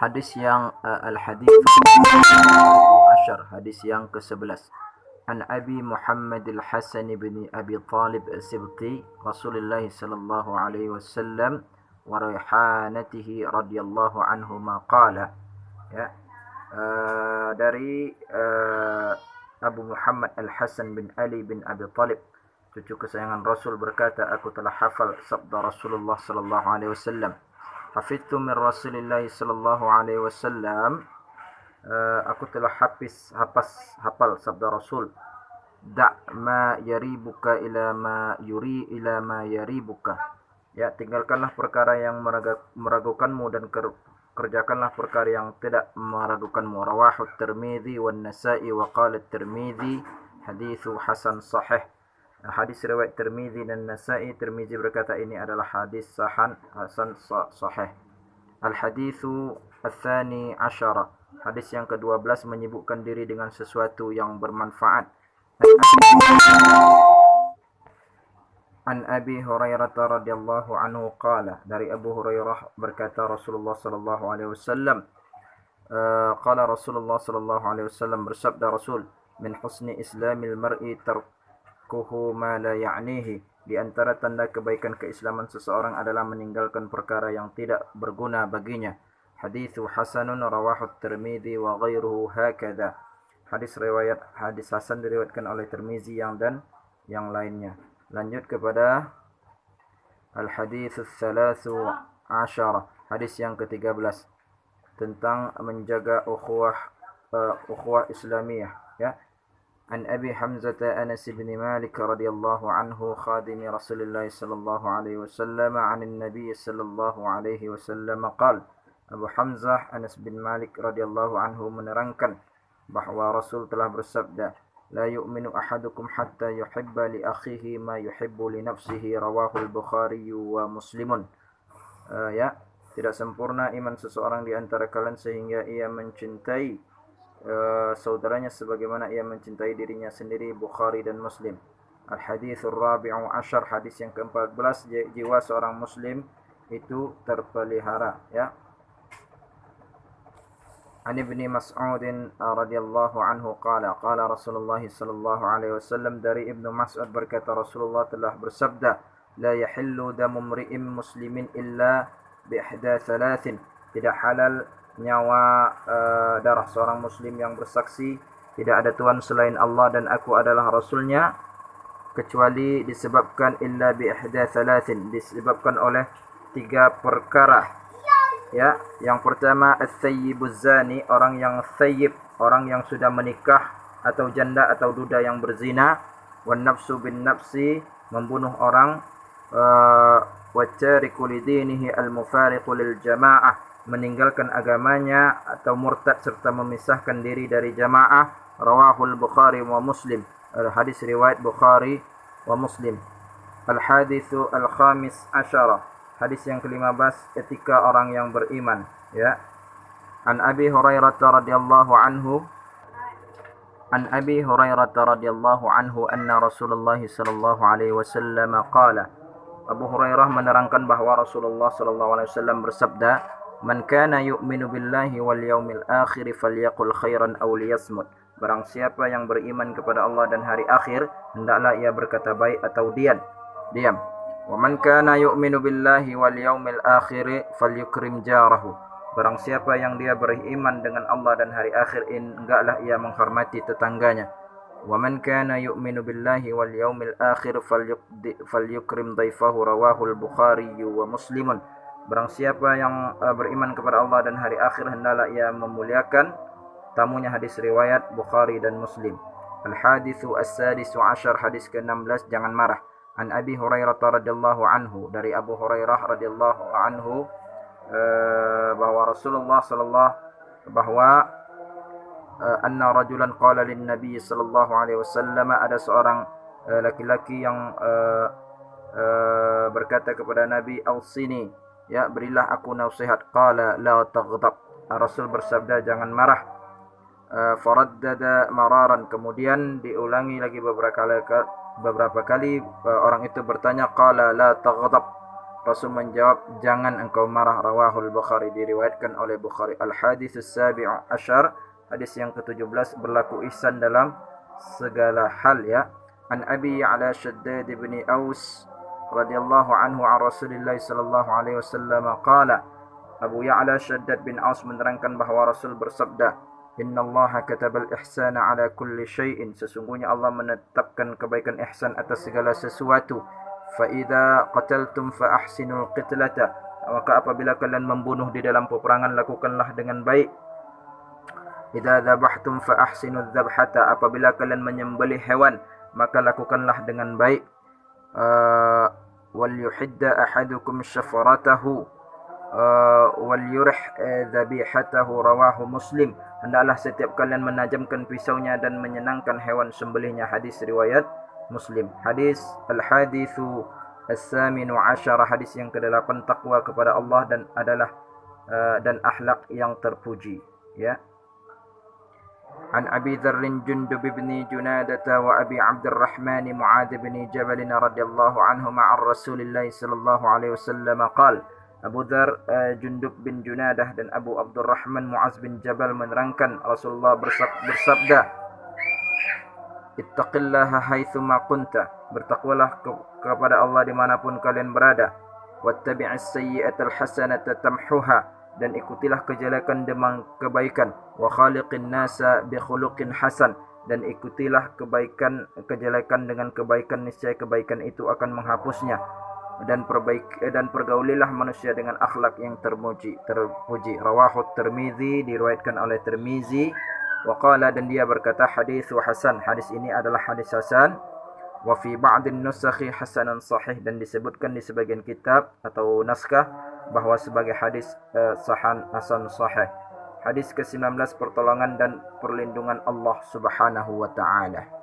Hadis yang al-hadis hadis yang ke-11. An Abi Muhammad al-Hasan bin Abi Talib as-Sibti Rasulullah sallallahu alaihi wasallam wa raihanatihi radhiyallahu anhu ma qala. Ya. Dari Abu Muhammad al-Hasan bin Ali bin Abi Talib, cucu kesayangan Rasul, berkata, aku telah hafal sabda Rasulullah sallallahu alaihi wasallam. Hafidtu min Rasulillah sallallahu alaihi wasallam, aku telah hafal sabda Rasul. Da' ma yaribuka ila ma yaribuka. Ya, tinggalkanlah perkara yang meragukanmu dan kerjakanlah perkara yang tidak meragukanmu. Rawahu Tirmidzi wan Nasa'i wa qala Tirmidzi haditsu hasan sahih. Hadis riwayat Tirmidzi dan Nasa'i. Tirmidzi berkata ini adalah hadis hasan sahih. Al-haditsu ats-tsani asyara. Hadis yang ke-12 menyibukkan diri dengan sesuatu yang bermanfaat. An Abi Hurairah radhiyallahu anhu qala, dari Abu Hurairah berkata Rasulullah sallallahu alaihi wasallam, qala Rasulullah sallallahu alaihi wasallam, bersabda Rasul, min husni islamil mar'i tarkuhu ma la ya'nihi, di antara tanda kebaikan keislaman seseorang adalah meninggalkan perkara yang tidak berguna baginya. Haditsu hasanun rawahu Tirmidzi wa ghairuhu hakadha. Hadis hasan diriwayatkan oleh Tirmidzi dan yang lainnya. Lanjut kepada al-hadits ats-tsalatsu asyara, hadis yang ke-13 tentang menjaga ukhuwah Islamiyah, ya. An Abi Hamzah Anas bin Malik radhiyallahu anhu khadimi Rasulullah sallallahu alaihi wasallam an an-nabi sallallahu alaihi wasallam qala. Abu Hamzah Anas bin Malik radhiyallahu anhu menerangkan bahwa Rasul telah bersabda, la yu'minu ahadukum hatta yuhibba li akhihi ma yuhibbu li nafsihi, rawahu al-Bukhari wa Muslimun. Ya, tidak sempurna iman seseorang di antara kalian sehingga ia mencintai saudaranya sebagaimana ia mencintai dirinya sendiri, Bukhari dan Muslim. Al-haditsul rabi'u asyar, hadis yang ke-14, jiwa seorang muslim itu terpelihara, ya. An Ibni Mas'ud radhiyallahu anhu qala qala Rasulullah sallallahu alaihi wasallam, dari Ibnu Mas'ud berkata Rasulullah telah bersabda, la yahillu damu mri'in muslimin illa bi ihda thalathin, tidak halal nyawa darah seorang muslim yang bersaksi tidak ada Tuhan selain Allah dan aku adalah Rasulnya, kecuali disebabkan illa bi ihda thalathin, disebabkan oleh 3 perkara. Ya, yang pertama as-sayyibuz zani, orang yang sayyib, orang yang sudah menikah, atau janda atau duda yang berzina. Wan nafsu bin nafsi, membunuh orang. Wa tariku lidinihi al-mufariqu lil jamaah, meninggalkan agamanya atau murtad serta memisahkan diri dari jamaah. Rawahul Bukhari wa Muslim. Hadis riwayat Bukhari wa Muslim. Al-haditsu al-khamis asyara, hadis yang ke-15, etika orang yang beriman, ya. An Abi Hurairah radhiyallahu anhu anna Rasulullah sallallahu alaihi wasallam qala. Abu Hurairah menerangkan bahwa Rasulullah sallallahu alaihi wasallam bersabda, man kana yu'minu billahi wal yaumil akhir falyaqul khairan aw liyasmut. Barang siapa yang beriman kepada Allah dan hari akhir, hendaklah ia berkata baik atau diam. Wa man kana yu'minu billahi wal yaumil akhir falyukrim jarahu. Barang siapa yang dia beriman dengan Allah dan hari akhir, hendaklah ia menghormati tetangganya. Wa man kana yu'minu billahi wal yaumil akhir falyukrim dhaifahu, rawahu al-Bukhari wa Muslimun. Barang siapa yang beriman kepada Allah dan hari akhir, hendaklah ia memuliakan tamunya. Hadis riwayat Bukhari dan Muslim. Al-haditsu as-sadisu asyar, hadis ke-16, jangan marah. An Abi Hurairah radhiyallahu anhu, dari Abu Hurairah radhiyallahu anhu, bahwa Rasulullah anna rajulan qala lin nabiy sallallahu alaihi wasallam, ada seorang laki-laki yang berkata kepada Nabi, ausini, ya, berilah aku nasihat. Qala la taghdab, Rasul bersabda jangan marah. Faraddada mararan, kemudian diulangi lagi beberapa kali orang itu bertanya, qala la taghdab, Rasul menjawab, jangan engkau marah. Rawahul Bukhari, diriwayatkan oleh Bukhari. Al-hadits as-sabi'u asyar, hadis yang ke-17, berlaku ihsan dalam segala hal ya. An Abi Ya'la Shaddad bin Aus radhiyallahu anhu an Rasulillah sallallahu alaihi wasallam qala. Abu Ya'la Shaddad bin Aus menerangkan bahawa Rasul bersabda, Innallaha katabal ihsana ala kulli syai'in, sesungguhnya Allah menetapkan kebaikan ihsan atas segala sesuatu. Fa idza qataltum fa ahsinul qitlata, maka apabila kalian membunuh di dalam peperangan, lakukanlah dengan baik. Idza dzabhtum fa ahsinudz dzabhata, apabila kalian menyembelih hewan, maka lakukanlah dengan baik. Wal yuhidda ahadukum syafratahu wal yurih dzabihatahu, rawahu Muslim. Hendaklah setiap kalian menajamkan pisaunya dan menyenangkan hewan sembelihnya. Hadis riwayat Muslim. Hadis al-haditsu as-saminu asyara, hadis yang ke-8, takwa kepada Allah dan adalah dan akhlak yang terpuji ya. An Abi Dzar Jundub bin Junadah wa Abi Abdurrahman Muadz bin Jabal radhiyallahu anhu ma'a Rasulillah sallallahu alaihi wasallam qala. Abu Dzar Jundub bin Junadah dan Abu Abdurrahman Muadz bin Jabal menerangkan Rasulullah bersabda, Ittaqillaha haitsuma kunta, bertakwalah kepada Allah dimanapun kalian berada. Wattabi'is sayyi'atal hasanata tamhuha, dan ikutilah kejelekan dengan kebaikan. Wa khaliqin nasa bi khuluqin hasan, dan ikutilah kejelekan dengan kebaikan, niscaya kebaikan itu akan menghapusnya. Dan pergaulilah manusia dengan akhlak yang terpuji. Rawahu Tirmizi, diriwayatkan oleh Tirmizi. Wa qala, dan dia berkata, haditsu hasan, hadis ini adalah hadis hasan. Wa fi ba'din nusakhi hasanan sahih, dan disebutkan di sebagian kitab atau naskah bahwa sebagai hadis hasan sahih. Hadis ke-19, pertolongan dan perlindungan Allah Subhanahu wa taala.